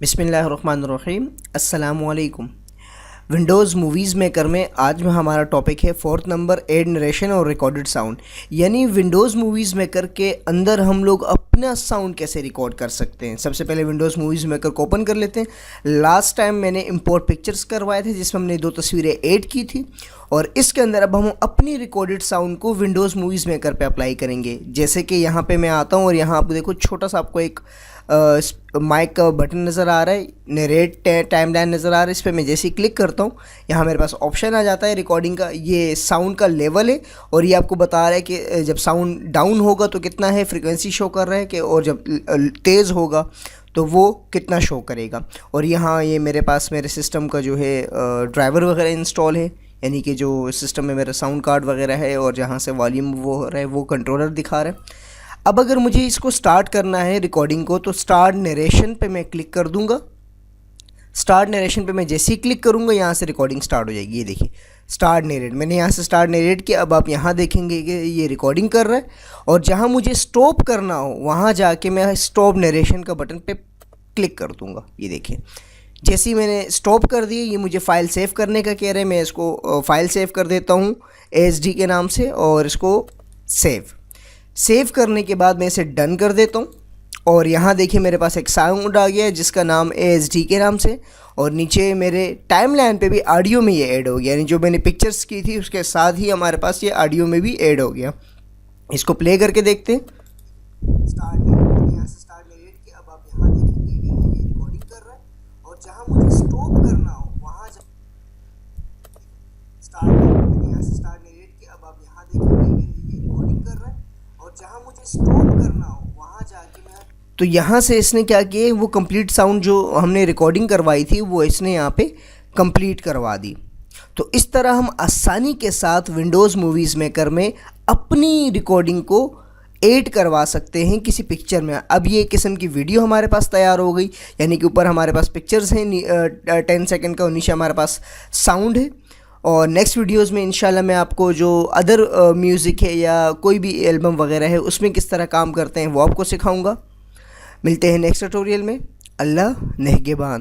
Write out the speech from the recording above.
बिस्मिल्लाहिर्रहमानिर्रहीम, अस्सलामुअलैकुम। Windows movies maker में आज में हमारा टॉपिक है 4th नंबर, एड नरेशन और रिकॉर्डेड साउंड। यानी विंडोज़ मूवीज़ मेकर के अंदर हम लोग अपना साउंड कैसे रिकॉर्ड कर सकते हैं। सबसे पहले विंडोज़ मूवीज़ मेकर को ओपन कर लेते हैं। लास्ट टाइम मैंने इंपोर्ट पिक्चर्स करवाए थे जिसमें हमने 2 तस्वीरें ऐड की थी, और इसके अंदर अब हम अपनी रिकॉर्डेड साउंड को विंडोज़ मूवीज़ मेकर पे अप्लाई करेंगे। जैसे कि यहाँ पे मैं आता हूँ और यहाँ आप देखो छोटा सा आपको एक माइक का बटन नज़र आ रहा है, नरेट टाइमलाइन नज़र आ रहा है। इस पर मैं जैसे ही क्लिक करता हूँ यहाँ मेरे पास ऑप्शन आ जाता है रिकॉर्डिंग का। ये साउंड का लेवल है और ये आपको बता रहा है कि जब साउंड डाउन होगा तो कितना है, फ्रिक्वेंसी शो कर रहा है कि, और जब तेज़ होगा तो वो कितना शो करेगा। और यहाँ ये मेरे पास मेरे सिस्टम का जो है ड्राइवर वगैरह इंस्टॉल है, यानी कि जो सिस्टम में मेरा साउंड कार्ड वगैरह है और जहाँ से वॉल्यूम वो हो रहा है वो कंट्रोलर दिखा रहा है। अब अगर मुझे इसको स्टार्ट करना है रिकॉर्डिंग को, तो स्टार्ट नरेशन पे मैं क्लिक कर दूंगा। स्टार्ट नरेशन पे मैं जैसे ही क्लिक करूंगा यहाँ से रिकॉर्डिंग स्टार्ट हो जाएगी। ये देखिए स्टार्ट नरेट, मैंने यहाँ से स्टार्ट नरेट किया। अब आप यहाँ देखेंगे कि ये रिकॉर्डिंग कर रहा है, और जहाँ मुझे स्टॉप करना हो वहाँ जाके मैं स्टॉप नरेशन का बटन पे क्लिक कर दूँगा। ये देखिए जैसे ही मैंने स्टॉप कर दिए, ये मुझे फ़ाइल सेव करने का कह रहे हैं। मैं इसको फ़ाइल सेव कर देता हूँ ASD के नाम से, और इसको सेव करने के बाद मैं इसे डन कर देता हूँ। और यहाँ देखिए मेरे पास एक साउंड आ गया है जिसका नाम ASD के नाम से, और नीचे मेरे टाइमलाइन पे भी ऑडियो में ये ऐड हो गया। यानी जो मैंने पिक्चर्स की थी उसके साथ ही हमारे पास ये ऑडियो में भी ऐड हो गया। इसको प्ले करके देखते हैं। स्टार्ट यहाँ से स्टार्ट नरेट किया। अब आप यहाँ देखेंगे कि ये रिकॉर्डिंग कर रहा है, और जहाँ मुझे स्टॉप करना हो वहाँ यहाँ से स्टार्ट नरेट किया। अब आप यहाँ देखेंगे कि ये रिकॉर्डिंग कर रहा है, और जहाँ मुझे स्टॉप करना हो वहाँ जाके मैं, तो यहाँ से इसने क्या किया, वो कंप्लीट साउंड जो हमने रिकॉर्डिंग करवाई थी वो इसने यहाँ पे कंप्लीट करवा दी। तो इस तरह हम आसानी के साथ विंडोज़ मूवीज़ मेकर में अपनी रिकॉर्डिंग को ऐड करवा सकते हैं किसी पिक्चर में। अब ये किस्म की वीडियो हमारे पास तैयार हो गई, यानी कि ऊपर हमारे पास पिक्चर्स हैं 10 सेकंड का, और नीचे हमारे पास साउंड है। और नेक्स्ट वीडियोस में इंशाल्लाह मैं आपको जो अदर म्यूज़िक है या कोई भी एल्बम वगैरह है उसमें किस तरह काम करते हैं वो आपको सिखाऊंगा। मिलते हैं नेक्स्ट ट्यूटोरियल में। अल्लाह नेगेबान।